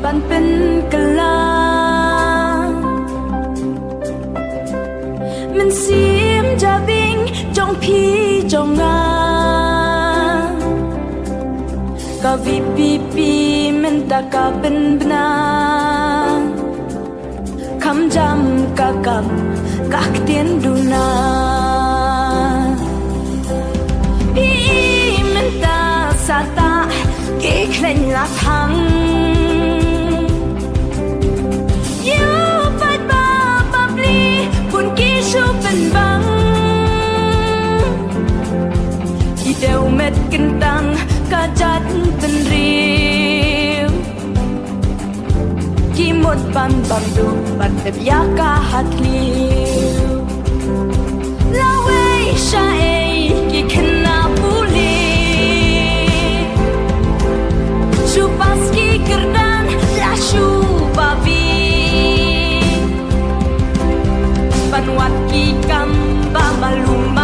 บันเป็นกะลามันเสียมจะบิงจงพี่จงงาก็วิปีปีมันตะกะเป็นบนาคำจำกะกับกักเตียนดูนาพี่มันตาสาตาเกเคลนลักหังยูปัดบาบับลีปุ่นกี้ชูเป็นบังที่เดวเม็ดกันตังกะจัดเป็นริวกี่หมดบันบังดูบัดแบบยากาหัดลิวลาเวชาเอกี่ขนาบุลีชูปัสกีกระดานลาชูบาบีปันวัดกี่กัมบามาลุมา